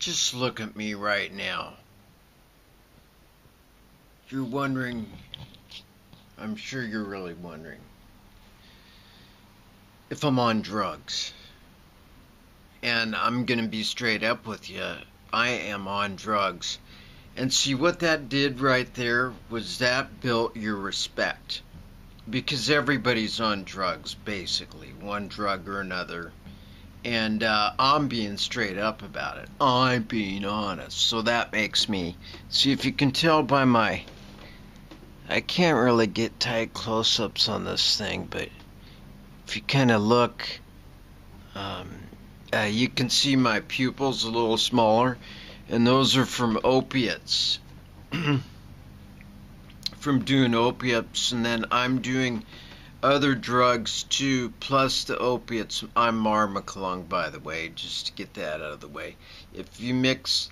Just look at me right now. You're wondering, I'm sure you're really wondering, if I'm on drugs. And I'm gonna be straight up with you. I am on drugs. And see what that did right there was that built your respect. Because everybody's on drugs, basically, one drug or another. And I'm being straight up about it. I'm being honest. So that makes me. See, if you can tell by my. I can't really get tight close ups on this thing, but if you kind of look, um, you can see my pupils a little smaller, and those are from opiates. From doing opiates, and then I'm doing other drugs too, plus the opiates. I'm Marmakalung, by the way, just to get that out of the way. If you mix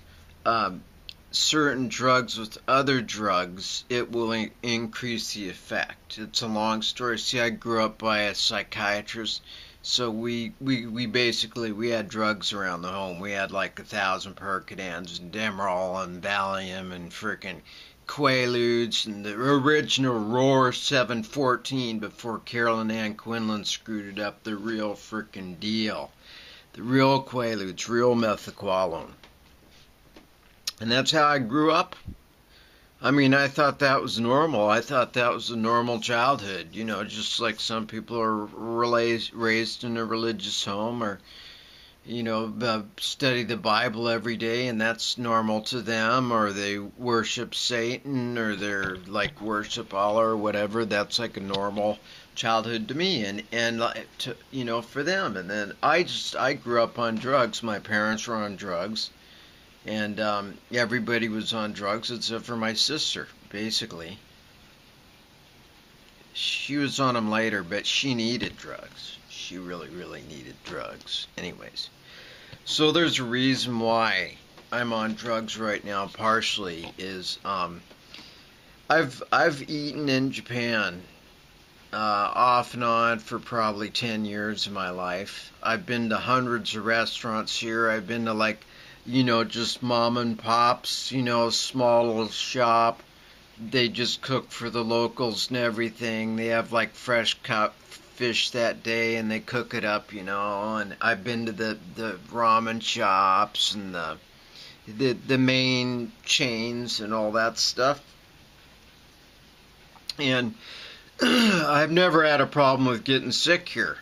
certain drugs with other drugs, it will increase the effect. It's a long story. See, I grew up by a psychiatrist, so we basically we had drugs around the home. We had like 1,000 Percodans and Demerol and Valium and frickin' Quaaludes and the original Roar 714 before Carolyn Ann Quinlan screwed it up. The real frickin' deal. The real Quaaludes, real methaqualone. And that's how I grew up. I mean, I thought that was normal. I thought that was a normal childhood. You know, just like some people are raised in a religious home or study the Bible every day, and that's normal to them, or they worship Satan, or they're like worship Allah or whatever. That's like a normal childhood to me, for them. And then I grew up on drugs. My parents were on drugs, and everybody was on drugs except for my sister, basically. She was on them later, but she needed drugs. She really, really needed drugs. Anyways, so there's a reason why I'm on drugs right now. Partially is I've eaten in Japan off and on for probably 10 years of my life. I've been to hundreds of restaurants here. I've been to just mom and pops, small little shop. They just cook for the locals and everything. They have like fresh cut fish that day and they cook it up, and I've been to the ramen shops and the main chains and all that stuff. And I've never had a problem with getting sick here.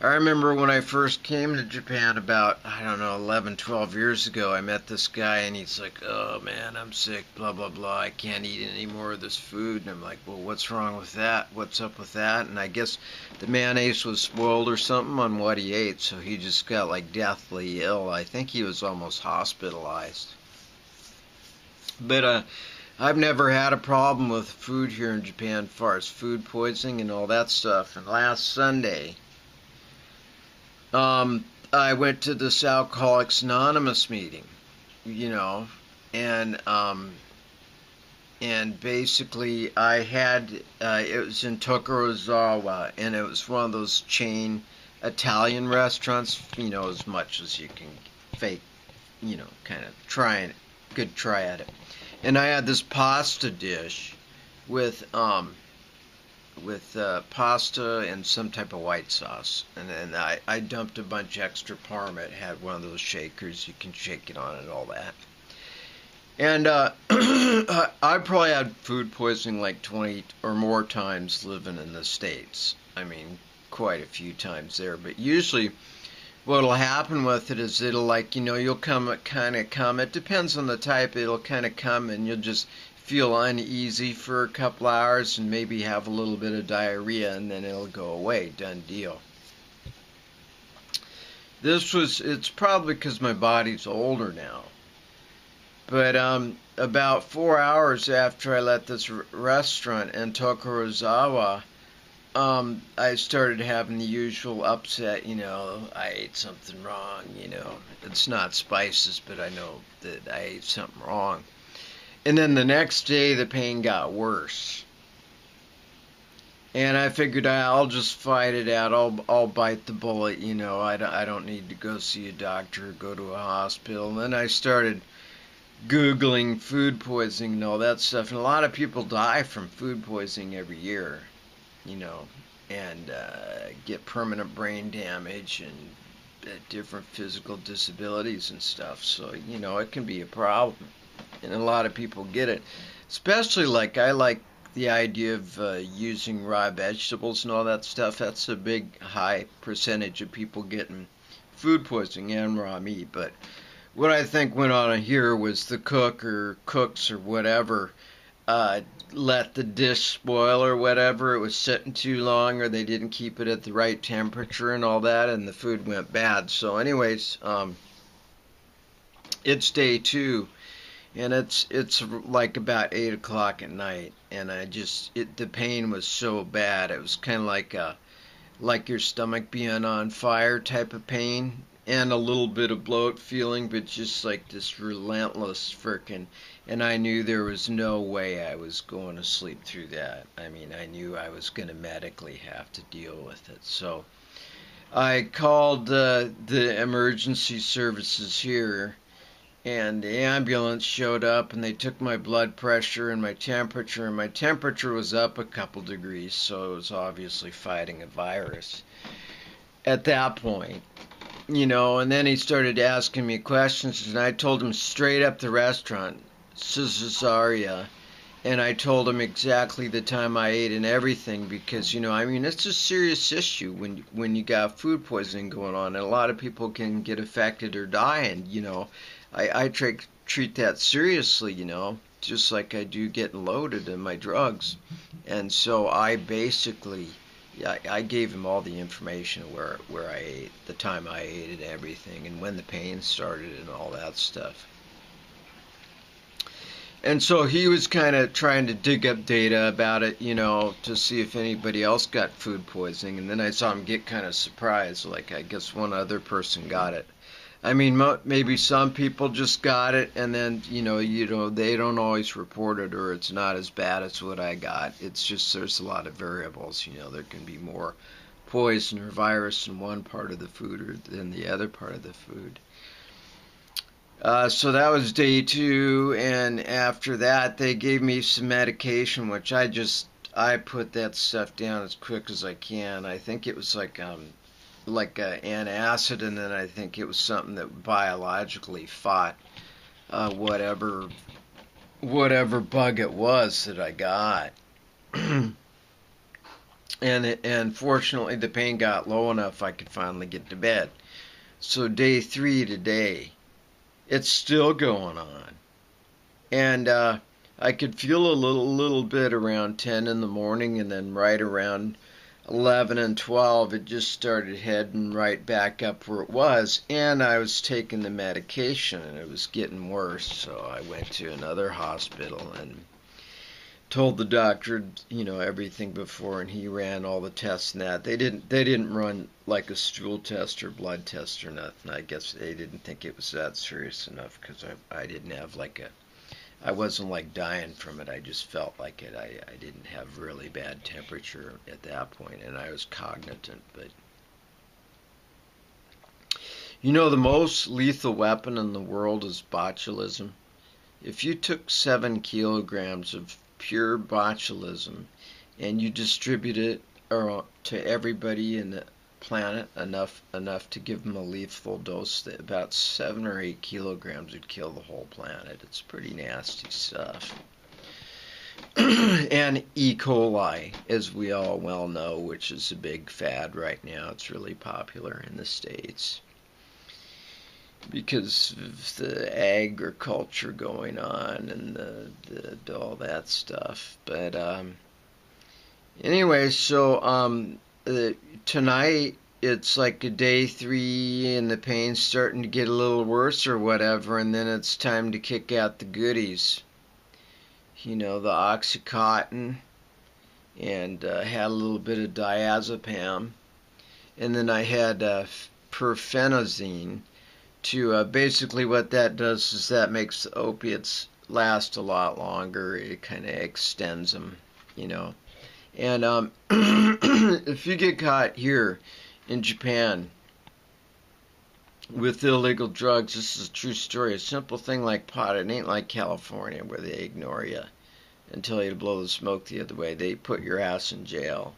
I remember when I first came to Japan about, 11, 12 years ago, I met this guy and he's like, oh man, I'm sick, blah, blah, blah. I can't eat any more of this food. And I'm like, well, what's wrong with that? What's up with that? And I guess the mayonnaise was spoiled or something on what he ate, so he just got like deathly ill. I think he was almost hospitalized. But I've never had a problem with food here in Japan as far as food poisoning and all that stuff. And last Sunday, I went to this Alcoholics Anonymous meeting, and basically I had, it was in Tokorozawa, and it was one of those chain Italian restaurants, as much as you can fake, kind of good try at it. And I had this pasta dish with pasta and some type of white sauce, and then I dumped a bunch extra parma. It had one of those shakers you can shake it on and all that. And I probably had food poisoning like 20 or more times living in the States. I mean, quite a few times there. But usually what'll happen with it is it'll you'll come. It depends on the type. It'll kind of come and you'll just feel uneasy for a couple hours and maybe have a little bit of diarrhea, and then it'll go away. Done deal. It's probably because my body's older now. But about 4 hours after I left this restaurant in Tokorozawa, I started having the usual upset, I ate something wrong, It's not spices, but I know that I ate something wrong. And then the next day, the pain got worse. And I figured I'll just fight it out. I'll bite the bullet. I don't need to go see a doctor or go to a hospital. And then I started Googling food poisoning and all that stuff. And a lot of people die from food poisoning every year, you know, and get permanent brain damage and different physical disabilities and stuff. So, it can be a problem. And a lot of people get it. Especially I like the idea of using raw vegetables and all that stuff. That's a big, high percentage of people getting food poisoning and raw meat. But what I think went on here was the cook or cooks or whatever let the dish spoil or whatever. It was sitting too long, or they didn't keep it at the right temperature and all that, and the food went bad. So anyways, it's day 2, and it's like about 8 o'clock at night, and the pain was so bad. It was kind of like your stomach being on fire type of pain, and a little bit of bloat feeling, but just like this relentless frickin'. And I knew there was no way I was going to sleep through that. I mean, I knew I was going to medically have to deal with it. So I called the emergency services here, and the ambulance showed up, and they took my blood pressure and my temperature, and my temperature was up a couple degrees, so it was obviously fighting a virus at that point. And then he started asking me questions, and I told him straight up the restaurant, Caesarea, and I told him exactly the time I ate and everything, because it's a serious issue when you got food poisoning going on, and a lot of people can get affected or die, and I treat that seriously, just like I do getting loaded in my drugs. And so I basically, yeah, I gave him all the information where I ate, the time I ate and everything, and when the pain started and all that stuff. And so he was kind of trying to dig up data about it, to see if anybody else got food poisoning. And then I saw him get kind of surprised, like I guess one other person got it. I mean, maybe some people just got it, and then they don't always report it, or it's not as bad as what I got. It's just there's a lot of variables. There can be more poison or virus in one part of the food than the other part of the food. So that was day 2, and after that they gave me some medication, which I put that stuff down as quick as I can. I think it was like an antacid, and then I think it was something that biologically fought whatever bug it was that I got. and fortunately the pain got low enough I could finally get to bed. So day 3 today, it's still going on, and I could feel a little bit around 10 in the morning, and then right around 11 and 12 it just started heading right back up where it was, and I was taking the medication and it was getting worse. So I went to another hospital and told the doctor everything before, and he ran all the tests and that. They didn't run like a stool test or blood test or nothing. I guess they didn't think it was that serious enough, because I didn't have I wasn't like dying from it. I just felt like it. I didn't have really bad temperature at that point, and I was cognizant. But the most lethal weapon in the world is botulism. If you took 7 kilograms of pure botulism and you distribute it to everybody in the planet enough to give them a lethal dose, that about 7 or 8 kilograms would kill the whole planet. It's pretty nasty stuff. And E. coli, as we all well know, which is a big fad right now. It's really popular in the States because of the agriculture going on and the all that stuff. But anyway, so tonight it's like a day 3, and the pain's starting to get a little worse or whatever, and then it's time to kick out the goodies. The Oxycontin, and had a little bit of diazepam, and then I had perfenazine. To basically what that does is that makes the opiates last a lot longer. It kind of extends them, And if you get caught here in Japan with illegal drugs, this is a true story. A simple thing like pot, it ain't like California where they ignore you and tell you to blow the smoke the other way. They put your ass in jail,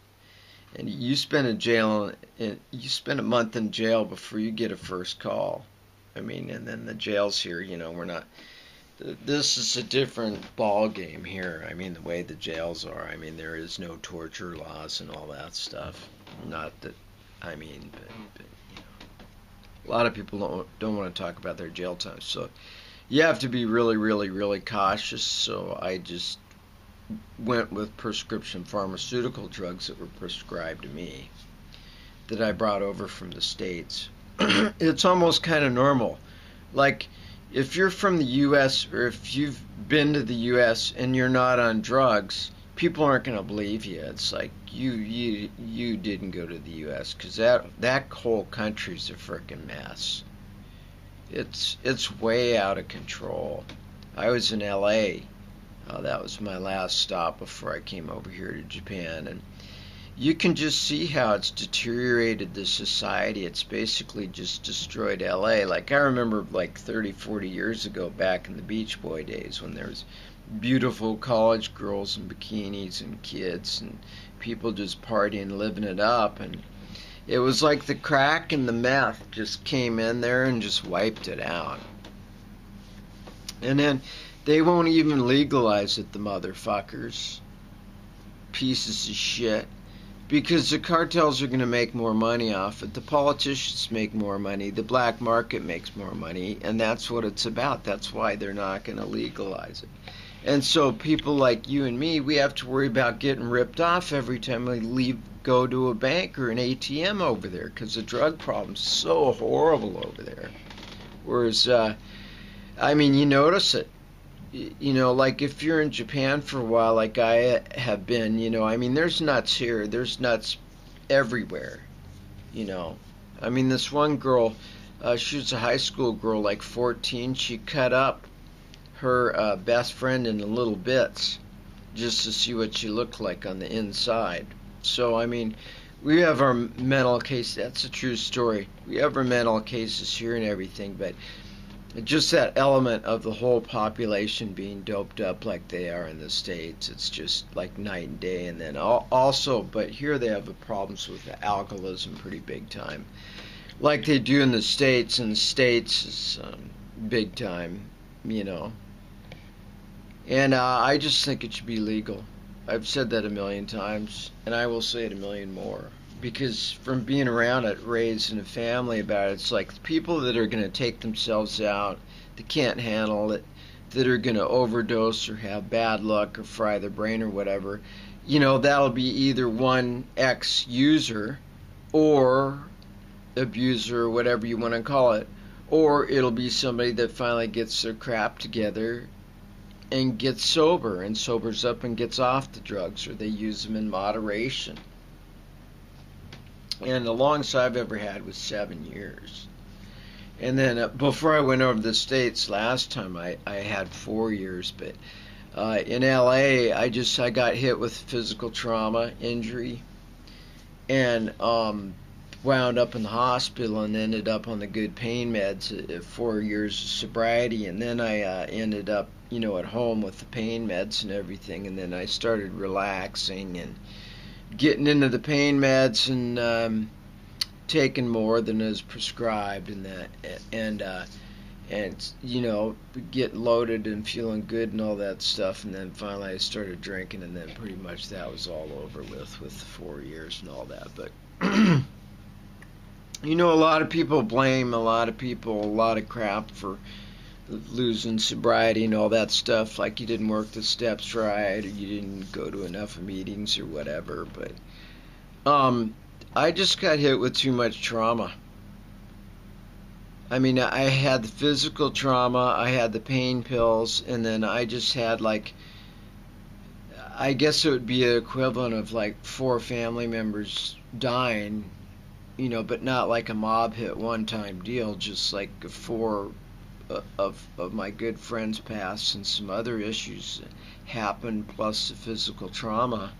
and you spend you spend a month in jail before you get a first call. I mean, and then the jails here, we're not. This is a different ball game here. I mean, the way the jails are. I mean, there is no torture laws and all that stuff. Not that, I mean, but a lot of people don't want to talk about their jail time. So you have to be really, really, really cautious. So I just went with prescription pharmaceutical drugs that were prescribed to me that I brought over from the States. It's almost kind of normal. Like, if you're from the U.S. or if you've been to the U.S. and you're not on drugs, people aren't going to believe you. It's like you didn't go to the U.S. because that whole country's a freaking mess. It's way out of control. I was in L.A. That was my last stop before I came over here to Japan, and you can just see how it's deteriorated the society. It's basically just destroyed LA. Like, I remember like 30, 40 years ago back in the Beach Boy days when there was beautiful college girls in bikinis and kids and people just partying, living it up. And it was like the crack and the meth just came in there and just wiped it out. And then they won't even legalize it, the motherfuckers. Pieces of shit. Because the cartels are going to make more money off it. The politicians make more money. The black market makes more money. And that's what it's about. That's why they're not going to legalize it. And so people like you and me, we have to worry about getting ripped off every time we go to a bank or an ATM over there. Because the drug problem's so horrible over there. Whereas, I mean, you notice it. Like if you're in Japan for a while, like I have been, I mean, there's nuts here. There's nuts everywhere, I mean, this one girl, she was a high school girl, like 14. She cut up her best friend into little bits just to see what she looked like on the inside. So, I mean, we have our mental case. That's a true story. We have our mental cases here and everything, but just that element of the whole population being doped up like they are in the States, it's just like night and day. And then also, but here they have the problems with the alcoholism pretty big time, like they do in the States. And the States is big time, And I just think it should be legal. I've said that a million times, and I will say it a million more. Because from being around it, raised in a family about it, it's like people that are going to take themselves out, that can't handle it, that are going to overdose or have bad luck or fry their brain or whatever, that'll be either one ex-user or abuser or whatever you want to call it, or it'll be somebody that finally gets their crap together and gets sober and sobers up and gets off the drugs, or they use them in moderation. And the longest I've ever had was 7 years. And then before I went over to the States last time, I had 4 years. But in LA, I got hit with physical trauma injury and wound up in the hospital and ended up on the good pain meds at 4 years of sobriety. And then I ended up, at home with the pain meds and everything. And then I started relaxing and getting into the pain meds and taking more than is prescribed and that, and getting loaded and feeling good and all that stuff. And then finally I started drinking, and then pretty much that was all over with 4 years and all that. But a lot of people blame a lot of crap for losing sobriety and all that stuff, like you didn't work the steps right, or you didn't go to enough meetings or whatever. But I just got hit with too much trauma. I mean, I had the physical trauma, I had the pain pills, and then I just had, like, I guess it would be an equivalent of like 4 family members dying, but not like a mob hit one time deal, just like 4 of my good friends passed, and some other issues happened, plus the physical trauma.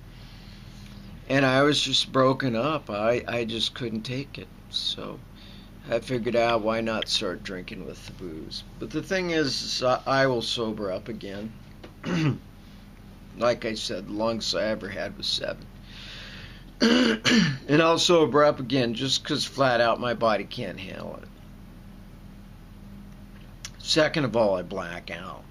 And I was just broken up. I just couldn't take it. So I figured out why not start drinking with the booze. But the thing is I will sober up again. Like I said, the longest I ever had was 7. And I'll sober up again just because flat out my body can't handle it. Second of all, I black out.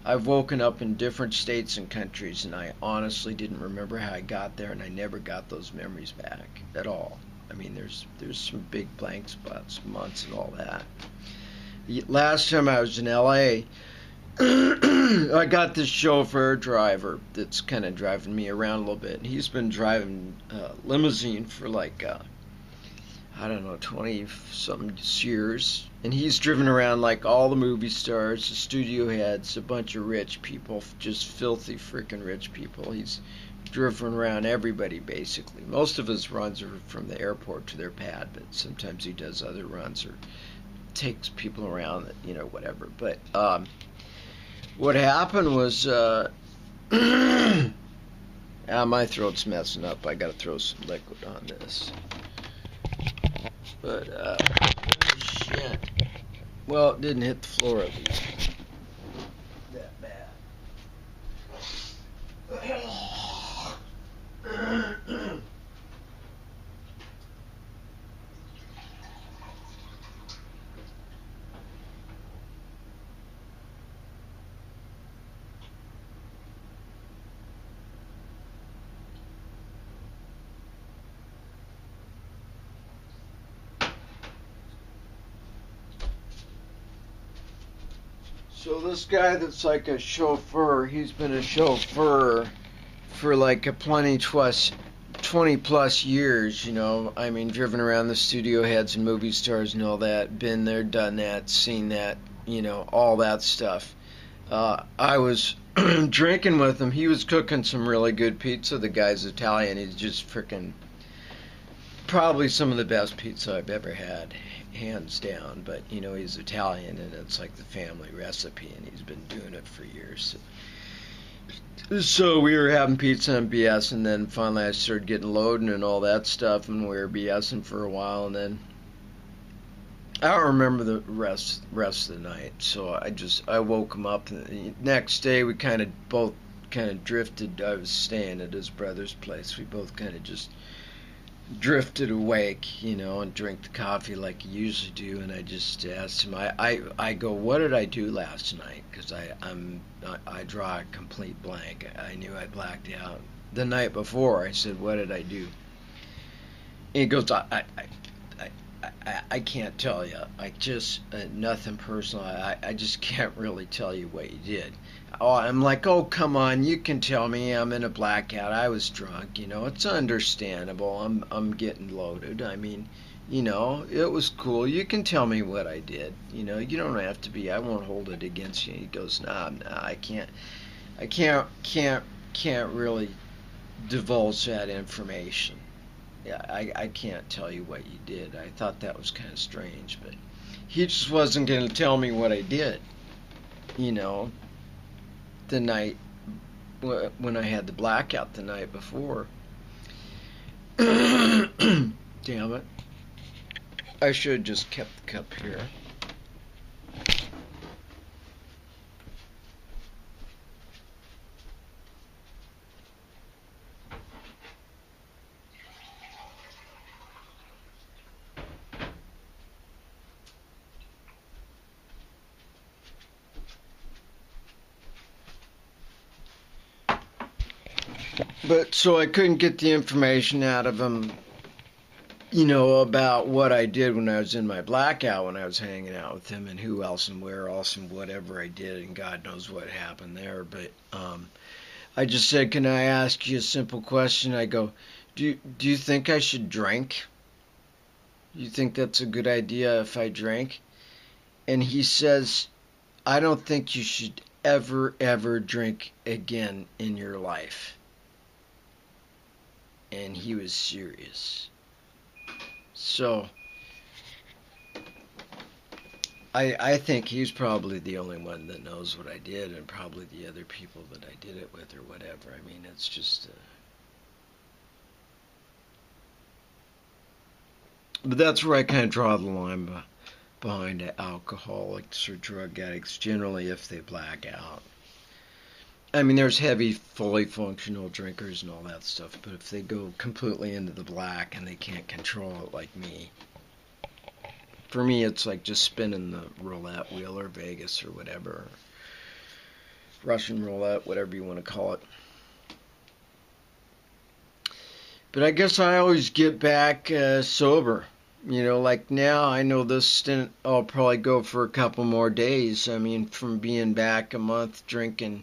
I've woken up in different states and countries, and I honestly didn't remember how I got there, and I never got those memories back at all. I mean, there's some big blank spots, months and all that. Last time I was in LA, I got this chauffeur driver that's kind of driving me around a little bit. He's been driving limousine for like, I don't know, 20-something years. And he's driven around like all the movie stars, the studio heads, a bunch of rich people, just filthy freaking rich people. He's driven around everybody basically. Most of his runs are from the airport to their pad, but sometimes he does other runs or takes people around, whatever. But what happened was, my throat's messing up. I gotta throw some liquid on this. But, shit. Well, it didn't hit the floor at least. That bad. So this guy that's like a chauffeur, he's been a chauffeur for like a 20 plus years, I mean, driven around the studio heads and movie stars and all that, been there, done that, seen that, all that stuff. I was drinking with him. He was cooking some really good pizza. The guy's Italian. He's just freaking probably some of the best pizza I've ever had, hands down. But he's Italian, and it's like the family recipe, and he's been doing it for years. So we were having pizza and BS, and then finally I started getting loaded and all that stuff, and we were BSing for a while, and then I don't remember the rest of the night. So I woke him up, and the next day we both kind of drifted. I was staying at his brother's place. We both kind of just drifted awake, and drank the coffee like you usually do. And I just asked him, I go, what did I do last night? Because I draw a complete blank. I knew I blacked out the night before. I said, what did I do? And he goes, I can't tell you. I just nothing personal. I just can't really tell you what you did. Oh, I'm like, oh, come on, you can tell me. I'm in a blackout. I was drunk. It's understandable. I'm getting loaded. I mean, it was cool. You can tell me what I did. You don't have to be. I won't hold it against you. He goes, nah, I can't. I can't really divulge that information. Yeah, I can't tell you what you did. I thought that was kind of strange, but he just wasn't going to tell me what I did. The night when I had the blackout the night before. Damn it. I should have just kept the cup here. But so I couldn't get the information out of him, about what I did when I was in my blackout, when I was hanging out with him, and who else and where else and whatever I did, and God knows what happened there. But I just said, can I ask you a simple question? I go, do you think I should drink? You think that's a good idea if I drink? And he says, I don't think you should ever drink again in your life. And he was serious. So I think he's probably the only one that knows what I did, and probably the other people that I did it with or whatever. I mean, it's just But that's where I kind of draw the line behind alcoholics or drug addicts, generally if they black out. I mean, there's heavy, fully functional drinkers and all that stuff, but if they go completely into the black and they can't control it like me, for me it's like just spinning the roulette wheel or Vegas or whatever, Russian roulette, whatever you want to call it. But I guess I always get back sober. You know, like now I know this stint I'll probably go for a couple more days. I mean, from being back a month drinking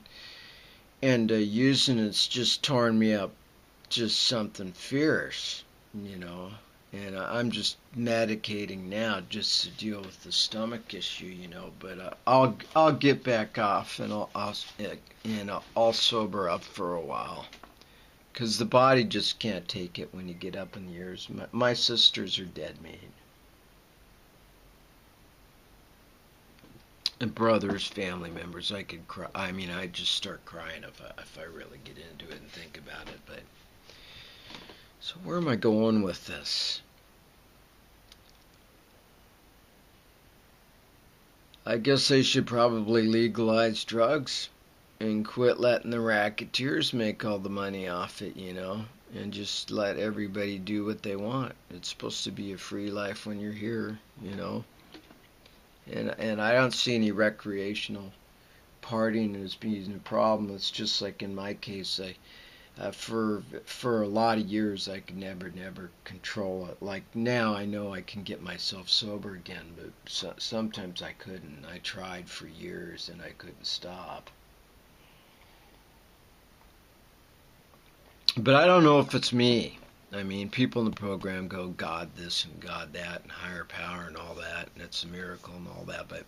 and using it's just torn me up, just something fierce, you know. And I'm just medicating now just to deal with the stomach issue, you know. But I'll get back off and I'll sober up for a while. Because the body just can't take it when you get up in the years. My sisters are dead, mate. And brothers, family members, I could cry. I mean, I just start crying if I really get into it and think about it. But so where am I going with this? I guess they should probably legalize drugs and quit letting the racketeers make all the money off it, you know, and just let everybody do what they want. It's supposed to be a free life when you're here, you know. And I don't see any recreational partying as being a problem. It's just like in my case, for a lot of years I could never control it. Like now I know I can get myself sober again, but sometimes I couldn't. I tried for years and I couldn't stop. But I don't know if it's me. I mean, people in the program go God this and God that and higher power and all that, and it's a miracle and all that. But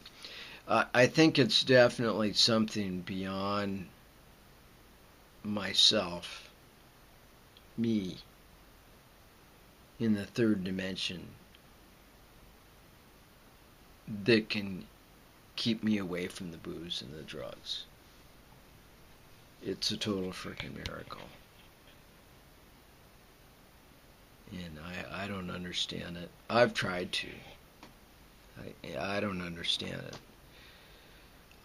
I think it's definitely something beyond myself, me, in the third dimension that can keep me away from the booze and the drugs. It's a total freaking miracle. And I don't understand it. I've tried to. I don't understand it.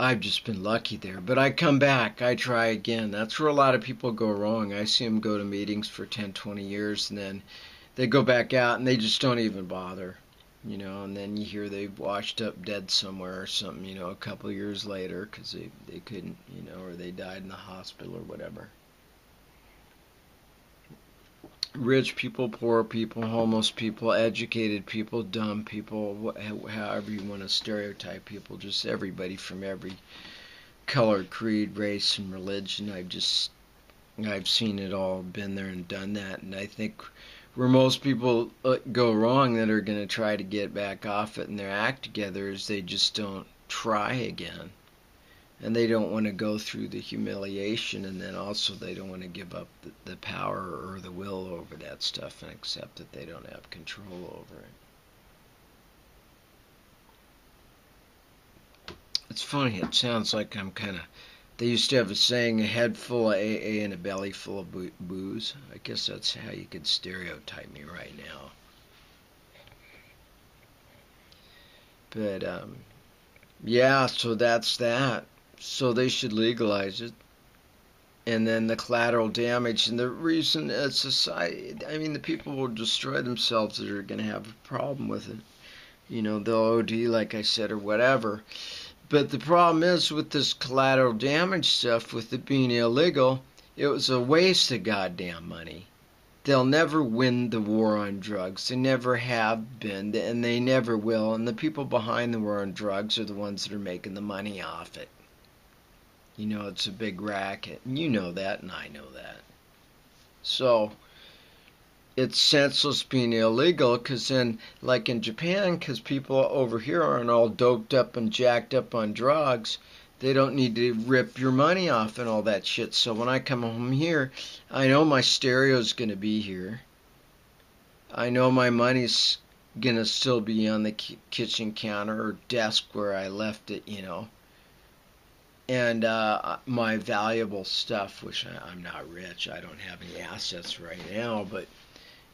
I've just been lucky there. But I come back. I try again. That's where a lot of people go wrong. I see them go to meetings for 10, 20 years, and then they go back out, and they just don't even bother. You know, and then you hear they've washed up dead somewhere or something, you know, a couple of years later because they couldn't, you know, or they died in the hospital or whatever. Rich people, poor people, homeless people, educated people, dumb people, however you want to stereotype people, just everybody from every color, creed, race, and religion. I've seen it all, been there and done that, and I think where most people go wrong that are going to try to get back off it and their act together is they just don't try again. And they don't want to go through the humiliation, and then also they don't want to give up the power or the will over that stuff and accept that they don't have control over it. It's funny, it sounds like I'm kind of... They used to have a saying, a head full of AA and a belly full of booze. I guess that's how you could stereotype me right now. But, yeah, so that's that. So they should legalize it. And then the collateral damage. And the reason society, I mean, the people will destroy themselves that are going to have a problem with it. You know, they'll OD, like I said, or whatever. But the problem is with this collateral damage stuff, with it being illegal, it was a waste of goddamn money. They'll never win the war on drugs. They never have been, and they never will. And the people behind the war on drugs are the ones that are making the money off it. You know, it's a big racket. And you know that, and I know that. So, it's senseless being illegal, because then, like in Japan, because people over here aren't all doped up and jacked up on drugs, they don't need to rip your money off and all that shit. So when I come home here, I know my stereo's going to be here. I know my money's going to still be on the kitchen counter or desk where I left it, you know. And my valuable stuff, which I'm not rich, I don't have any assets right now, but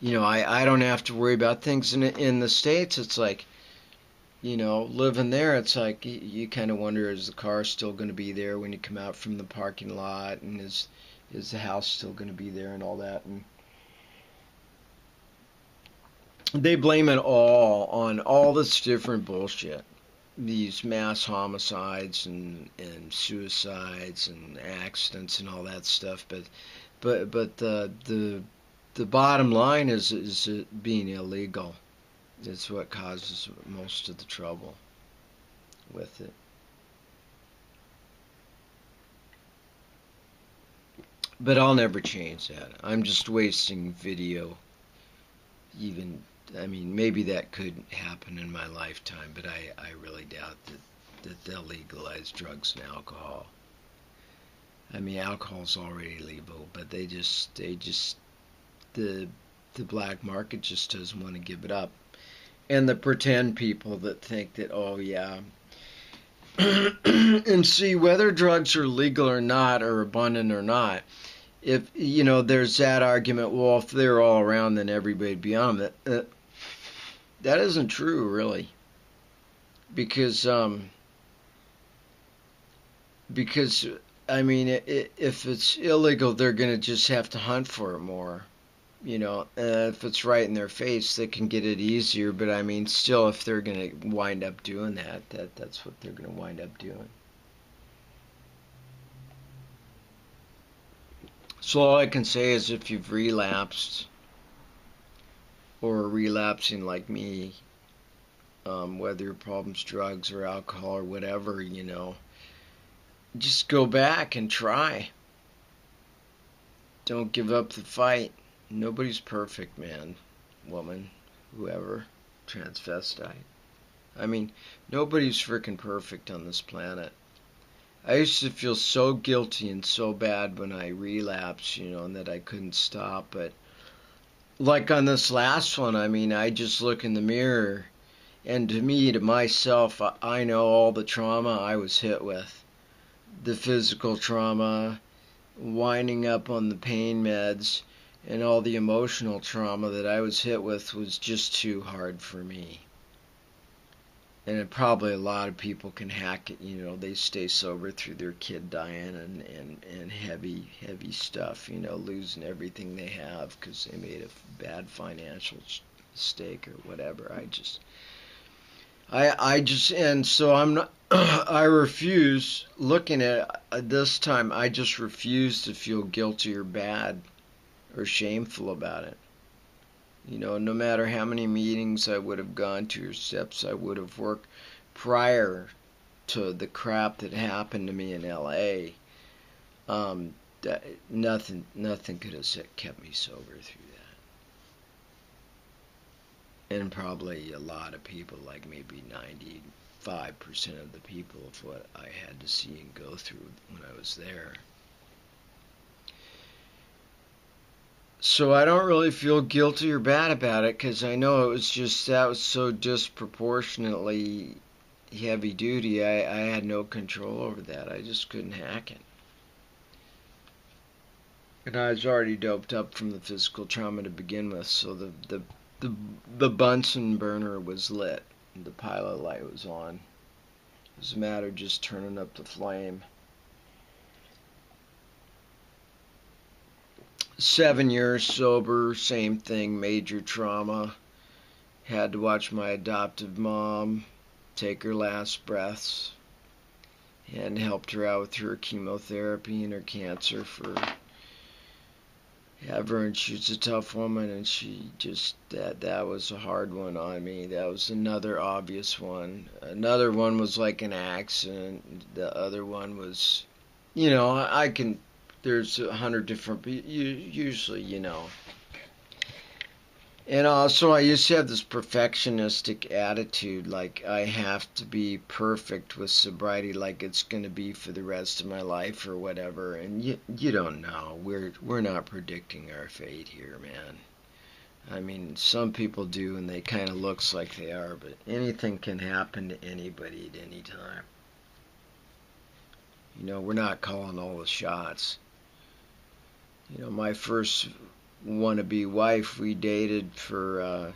I don't have to worry about things in the States. It's like, living there, it's like you kind of wonder, is the car still going to be there when you come out from the parking lot, and is the house still going to be there and all that. And they blame it all on all this different bullshit. These mass homicides and suicides and accidents and all that stuff, but the bottom line is it being illegal. It's what causes most of the trouble with it. But I'll never change that. I'm just wasting video. Even, I mean, maybe that could happen in my lifetime, but I really doubt that they'll legalize drugs and alcohol. I mean, alcohol's already legal, but the black market just doesn't want to give it up. And the pretend people that think that, oh yeah, and see, whether drugs are legal or not, or abundant or not, if there's that argument, well, if they're all around, then everybody'd be on it. That isn't true, really, because I mean, if it's illegal, they're gonna just have to hunt for it more. If it's right in their face, they can get it easier. But I mean, still, if they're gonna wind up doing that's what they're gonna wind up doing. So all I can say is, if you've relapsed or are relapsing like me, whether your problem's drugs or alcohol or whatever, just go back and try. Don't give up the fight. Nobody's perfect, man, woman, whoever, transvestite. I mean, nobody's freaking perfect on this planet. I used to feel so guilty and so bad when I relapsed, and that I couldn't stop. But like on this last one, I mean, I just look in the mirror, and to myself, I know all the trauma I was hit with. The physical trauma, winding up on the pain meds, and all the emotional trauma that I was hit with was just too hard for me. And probably a lot of people can hack it. They stay sober through their kid dying and heavy stuff, losing everything they have because they made a bad financial mistake or whatever. And so I'm not, I refuse, looking at this time, I just refuse to feel guilty or bad or shameful about it. No matter how many meetings I would have gone to or steps I would have worked prior to the crap that happened to me in LA, nothing could have kept me sober through that. And probably a lot of people, like maybe 95% of the people, of what I had to see and go through when I was there. So I don't really feel guilty or bad about it, because I know that was so disproportionately heavy duty. I had no control over that. I just couldn't hack it. And I was already doped up from the physical trauma to begin with, so the Bunsen burner was lit, and the pilot light was on. It was a matter of just turning up the flame. 7 years sober, same thing, major trauma. Had to watch my adoptive mom take her last breaths, and helped her out with her chemotherapy and her cancer forever. And she's a tough woman, and she just, that was a hard one on me. That was another obvious one. Another one was like an accident. The other one was, I can, there's 100 different, usually, And also, I used to have this perfectionistic attitude, like I have to be perfect with sobriety, like it's going to be for the rest of my life or whatever. And you don't know. We're not predicting our fate here, man. I mean, some people do, and they kind of looks like they are, but anything can happen to anybody at any time. We're not calling all the shots. My first wannabe wife. We dated for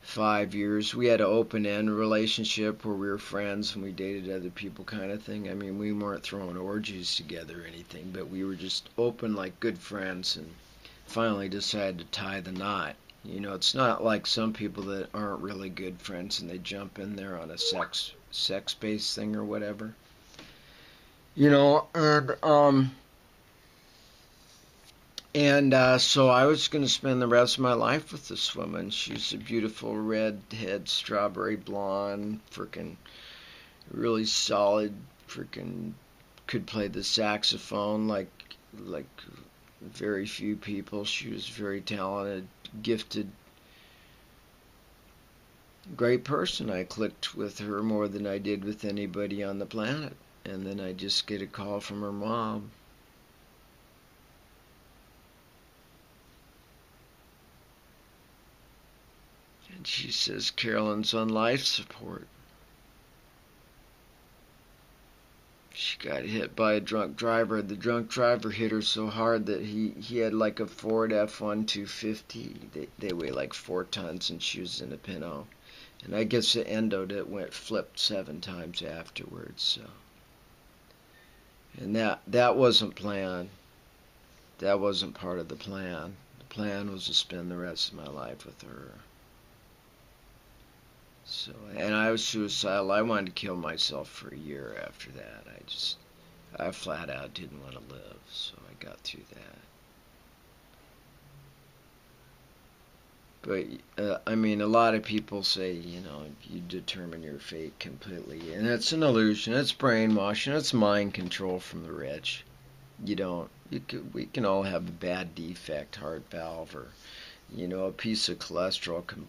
5 years. We had an open-end relationship where we were friends and we dated other people kind of thing. I mean, we weren't throwing orgies together or anything, but we were just open like good friends, and finally decided to tie the knot. You know, it's not like some people that aren't really good friends and they jump in there on a sex-based thing or whatever. You know, and so I was going to spend the rest of my life with this woman. She's a beautiful redhead, strawberry blonde, freaking really solid, freaking could play the saxophone like very few people. She was very talented, gifted, great person. I clicked with her more than I did with anybody on the planet. And then I just get a call from her mom. And she says Carolyn's on life support. She got hit by a drunk driver. The drunk driver hit her so hard that he had like a Ford F1 250. They weigh like 4 tons, and she was in a Pinto. And I guess the endoed it went flipped 7 times afterwards. So, and that wasn't planned. That wasn't part of the plan. The plan was to spend the rest of my life with her. So, and I was suicidal. I wanted to kill myself for a year after that. I flat out didn't want to live, so I got through that. But, I mean, a lot of people say, you know, you determine your fate completely. And it's an illusion. It's brainwashing. It's mind control from the rich. You don't. We can all have a bad defect, heart valve, or, you know, a piece of cholesterol can